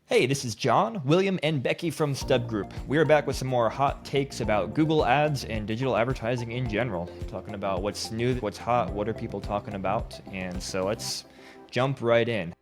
Hey, this is John, William, and Becky from Stub Group. We are back with some more hot takes about Google Ads and digital advertising in general. Talking about what's new, what's hot, what are people talking about, and so let's jump right in.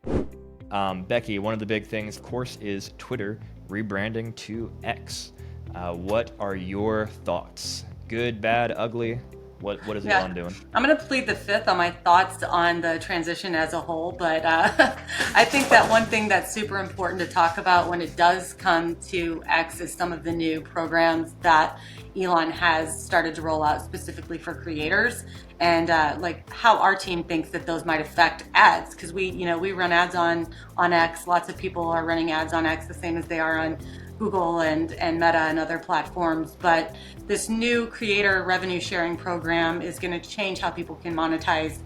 Becky, one of the big things, of course, is Twitter rebranding to X. What are your thoughts? Good, bad, ugly? What is Elon doing? I'm going to plead the fifth on my thoughts on the transition as a whole, but I think that one thing that's super important to talk about when it does come to X is some of the new programs that Elon has started to roll out specifically for creators, and like how our team thinks that those might affect ads, because we run ads on X. Lots of people are running ads on X the same as they are on Google and Meta and other platforms. But this new creator revenue sharing program is going to change how people can monetize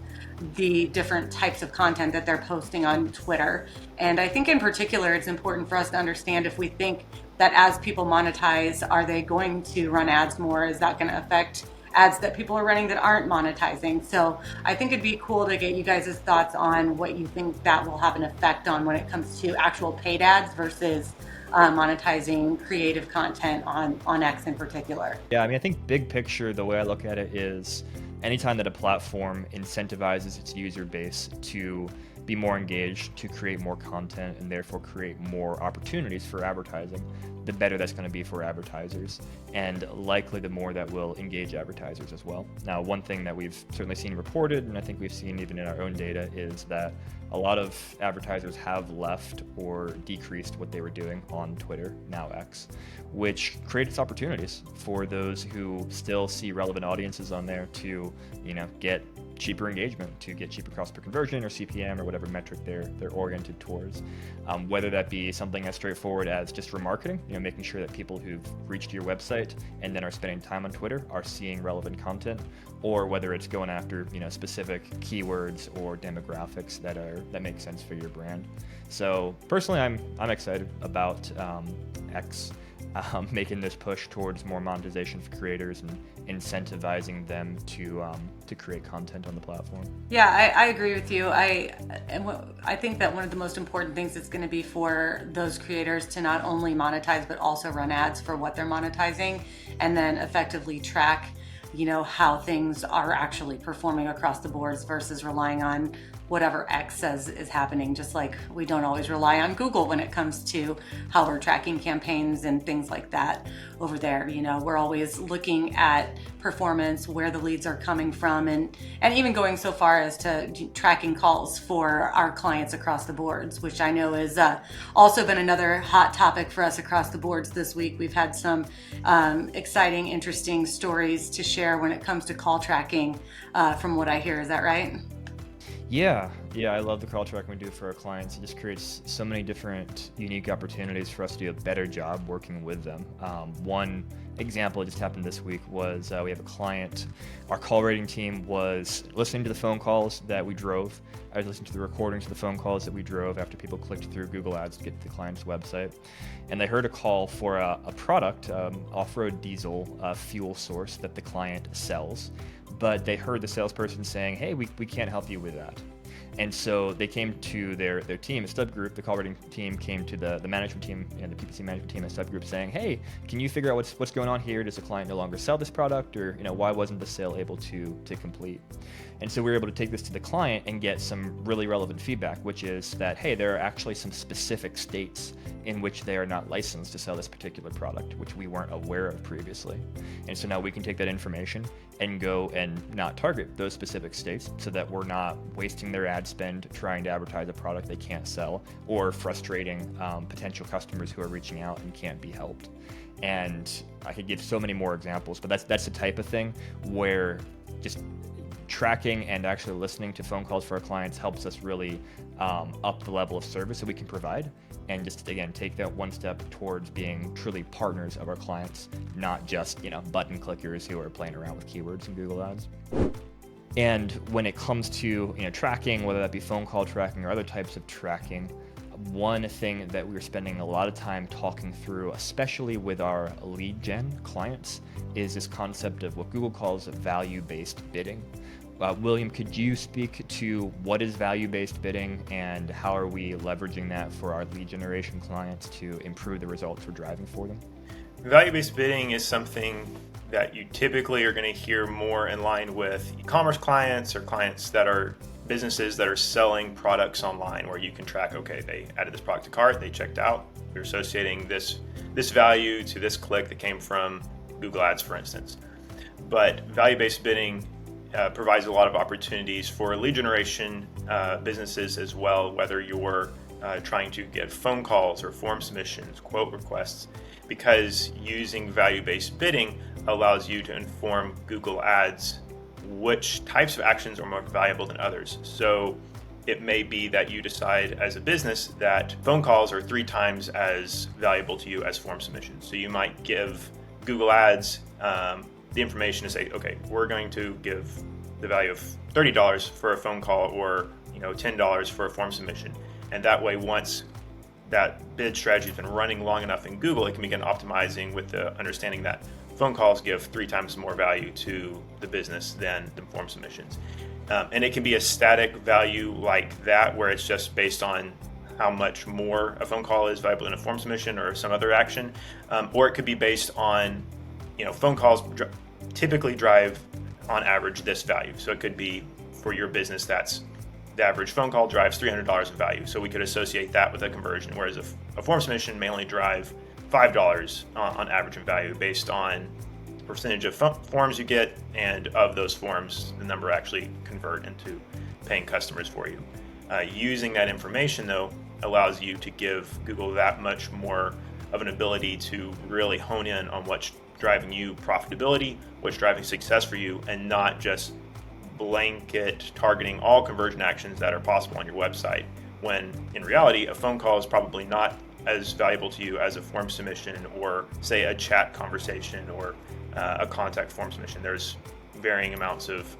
the different types of content that they're posting on Twitter. And I think in particular, it's important for us to understand if we think that as people monetize, are they going to run ads more? Is that going to affect ads that people are running that aren't monetizing? So I think it'd be cool to get you guys' thoughts on what you think that will have an effect on when it comes to actual paid ads versus monetizing creative content on X in particular. Yeah, I mean, I think big picture, the way I look at it is anytime that a platform incentivizes its user base to be more engaged, to create more content, and therefore create more opportunities for advertising, the better that's going to be for advertisers, and likely the more that will engage advertisers as well. Now, one thing that we've certainly seen reported, and I think we've seen even in our own data, is that a lot of advertisers have left or decreased what they were doing on Twitter, now X, which creates opportunities for those who still see relevant audiences on there to, get cheaper engagement, to get cheaper cost per conversion or CPM or whatever metric they're oriented towards. Whether that be something as straightforward as just remarketing, making sure that people who've reached your website and then are spending time on Twitter are seeing relevant content, or whether it's going after specific keywords or demographics that make sense for your brand. So personally, I'm excited about X making this push towards more monetization for creators and incentivizing them to create content on the platform. Yeah, I agree with you. I think that one of the most important things is going to be for those creators to not only monetize but also run ads for what they're monetizing, and then effectively track how things are actually performing across the boards versus relying on whatever X says is happening. Just like we don't always rely on Google when it comes to how we're tracking campaigns and things like that over there. We're always looking at performance, where the leads are coming from, and even going so far as to tracking calls for our clients across the boards, which I know is also been another hot topic for us across the boards this week. We've had some exciting, interesting stories to share when it comes to call tracking, from what I hear. Is that right? Yeah, I love the call tracking we do for our clients. It just creates so many different unique opportunities for us to do a better job working with them. One example that just happened this week was we have a client. Our call rating team was listening to the phone calls that we drove. I was listening to the recordings of the phone calls that we drove after people clicked through Google Ads to get to the client's website. And they heard a call for a product, off-road diesel fuel source that the client sells. But they heard the salesperson saying, hey, we can't help you with that. And so they came to their team, the Stub Group, the call rating team came to the management team, the PPC management team at Stub Group saying, hey, can you figure out what's going on here? Does the client no longer sell this product? Or why wasn't the sale able to complete? And so we were able to take this to the client and get some really relevant feedback, which is that, hey, there are actually some specific states in which they are not licensed to sell this particular product, which we weren't aware of previously. And so now we can take that information and go and not target those specific states so that we're not wasting their ad spend trying to advertise a product they can't sell, or frustrating potential customers who are reaching out and can't be helped. And I could give so many more examples, but that's the type of thing where just tracking and actually listening to phone calls for our clients helps us really up the level of service that we can provide, and just again take that one step towards being truly partners of our clients, not just button clickers who are playing around with keywords in Google Ads. And when it comes to tracking, whether that be phone call tracking or other types of tracking, one thing that we're spending a lot of time talking through, especially with our lead gen clients, is this concept of what Google calls value-based bidding, William, could you speak to what is value-based bidding and how are we leveraging that for our lead generation clients to improve the results we're driving for them? Value-based bidding is something that you typically are going to hear more in line with e-commerce clients or clients that are businesses that are selling products online, where you can track, okay, they added this product to cart, they checked out, you're associating this value to this click that came from Google Ads, for instance. But value-based bidding provides a lot of opportunities for lead generation businesses as well, whether you're trying to get phone calls or form submissions, quote requests, because using value-based bidding allows you to inform Google Ads which types of actions are more valuable than others. So it may be that you decide as a business that phone calls are 3 times as valuable to you as form submissions. So you might give Google Ads the information to say, okay, we're going to give the value of $30 for a phone call, or $10 for a form submission. And that way, once that bid strategy has been running long enough in Google, it can begin optimizing with the understanding that phone calls give 3 times more value to the business than the form submissions. And it can be a static value like that, where it's just based on how much more a phone call is valuable than a form submission or some other action. Or it could be based on, phone calls typically drive on average this value. So it could be for your business, that's the average phone call drives $300 in value. So we could associate that with a conversion, whereas a form submission may only drive $5 on average in value, based on percentage of forms you get, and of those forms, the number actually convert into paying customers for you. Using that information, though, allows you to give Google that much more of an ability to really hone in on what's driving you profitability, what's driving success for you, and not just blanket targeting all conversion actions that are possible on your website, when in reality a phone call is probably not as valuable to you as a form submission, or say a chat conversation, or a contact form submission. There's varying amounts of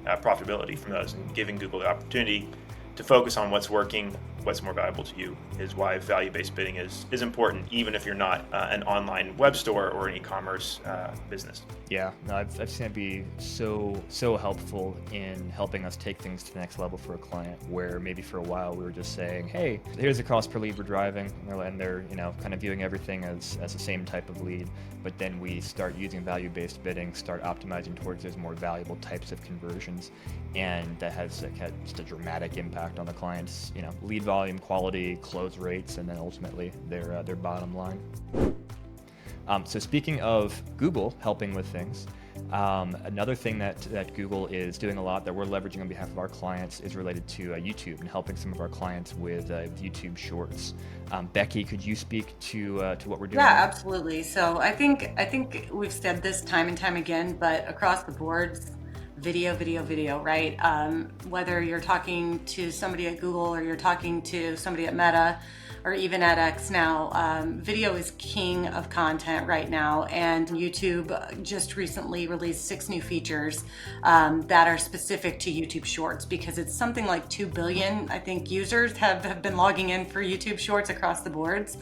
profitability from those, and giving Google the opportunity to focus on what's working, what's more valuable to you, is why value-based bidding is important, even if you're not an online web store or an e-commerce business. Yeah, no, I've seen it be so helpful in helping us take things to the next level for a client, where maybe for a while we were just saying, hey, here's the cost per lead we're driving, and they're kind of viewing everything as the same type of lead. But then we start using value-based bidding, start optimizing towards those more valuable types of conversions, and that has had just a dramatic impact on the client's lead volume, quality, close rates, and then ultimately their bottom line. So speaking of Google helping with things, another thing that Google is doing a lot that we're leveraging on behalf of our clients is related to YouTube, and helping some of our clients with YouTube Shorts. Becky, could you speak to what we're doing? Yeah, absolutely. So I think we've said this time and time again, but across the board, video, right? Whether you're talking to somebody at Google, or you're talking to somebody at Meta, or even at X now, video is king of content right now. And YouTube just recently released 6 new features that are specific to YouTube Shorts, because it's something like 2 billion, I think, users have been logging in for YouTube Shorts across the boards.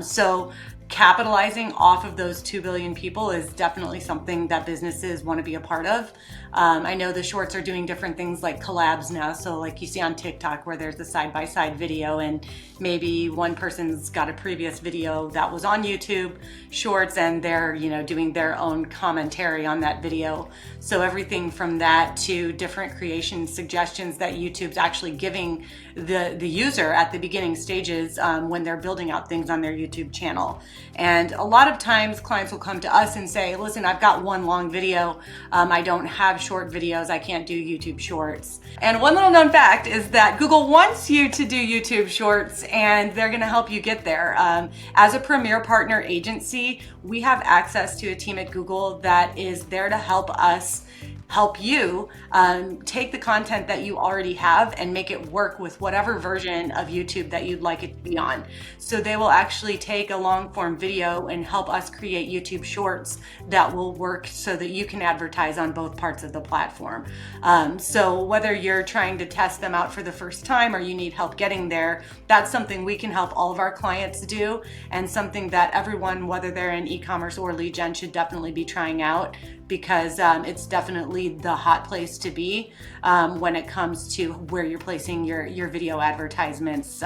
So capitalizing off of those 2 billion people is definitely something that businesses want to be a part of. I know the shorts are doing different things like collabs now. So like you see on TikTok, where there's a side-by-side video, and maybe one person's got a previous video that was on YouTube Shorts, and they're doing their own commentary on that video. So everything from that to different creation suggestions that YouTube's actually giving the user at the beginning stages when they're building out things on their YouTube channel. And a lot of times clients will come to us and say, listen, I've got one long video. I don't have short videos. I can't do YouTube Shorts. And one little known fact is that Google wants you to do YouTube Shorts, and they're going to help you get there. As a premier partner agency, we have access to a team at Google that is there to help us help you take the content that you already have and make it work with whatever version of YouTube that you'd like it to be on. So they will actually take a long form video and help us create YouTube Shorts that will work so that you can advertise on both parts of the platform. So whether you're trying to test them out for the first time, or you need help getting there, that's something we can help all of our clients do, and something that everyone, whether they're in e-commerce or lead gen, should definitely be trying out, because it's definitely really the hot place to be when it comes to where you're placing your video advertisements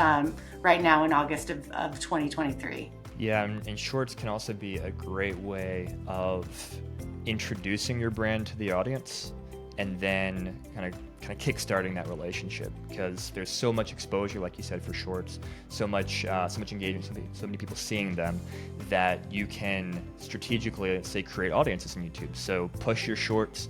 right now in August of 2023. Yeah, and shorts can also be a great way of introducing your brand to the audience, and then kind of kickstarting that relationship, because there's so much exposure, like you said, for shorts, so much engagement, so many people seeing them, that you can strategically, let's say, create audiences on YouTube. So push your shorts.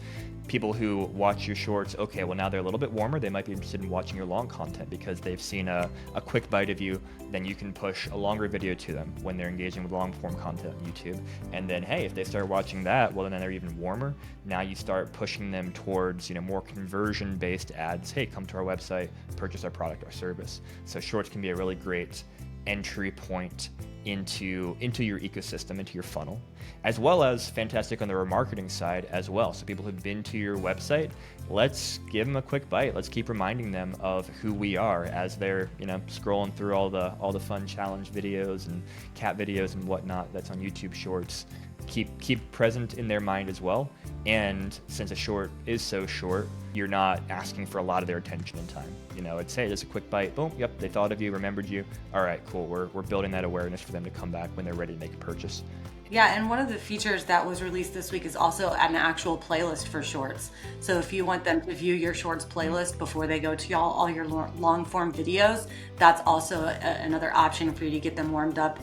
People who watch your shorts, okay, well now they're a little bit warmer, they might be interested in watching your long content because they've seen a quick bite of you. Then you can push a longer video to them when they're engaging with long form content on YouTube. And then, hey, if they start watching that, well then they're even warmer. Now you start pushing them towards, more conversion based ads. Hey, come to our website, purchase our product or service. So shorts can be a really great entry point into your ecosystem, into your funnel, as well as fantastic on the remarketing side as well. So people who've been to your website, let's give them a quick bite. Let's keep reminding them of who we are as they're scrolling through all the fun challenge videos and cat videos and whatnot that's on YouTube Shorts. Keep present in their mind as well. And since a short is so short, you're not asking for a lot of their attention and time. It's, hey, just a quick bite. Boom, yep, they thought of you, remembered you. All right, cool. We're building that awareness for them to come back when they're ready to make a purchase. Yeah, and one of the features that was released this week is also an actual playlist for shorts. So if you want them to view your shorts playlist before they go to all your long form videos, that's also another option for you to get them warmed up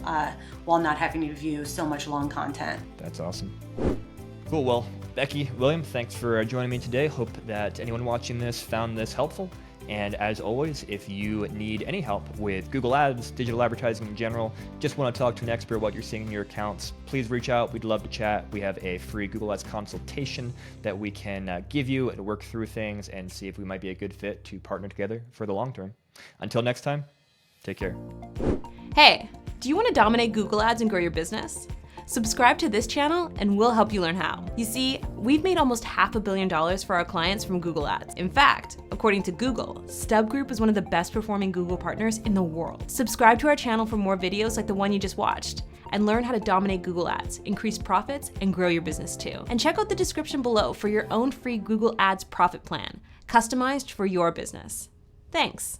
while not having to view so much long content. That's awesome. Cool. Well, Becky, William, thanks for joining me today. Hope that anyone watching this found this helpful. And as always, if you need any help with Google Ads, digital advertising in general, just want to talk to an expert what you're seeing in your accounts, please reach out. We'd love to chat. We have a free Google Ads consultation that we can give you and work through things and see if we might be a good fit to partner together for the long term. Until next time, take care. Hey, do you want to dominate Google Ads and grow your business? Subscribe to this channel and we'll help you learn how. You see, we've made almost $500 million for our clients from Google Ads. In fact, according to Google, Stub Group is one of the best performing Google partners in the world. Subscribe to our channel for more videos like the one you just watched and learn how to dominate Google Ads, increase profits, and grow your business too. And check out the description below for your own free Google Ads profit plan, customized for your business. Thanks.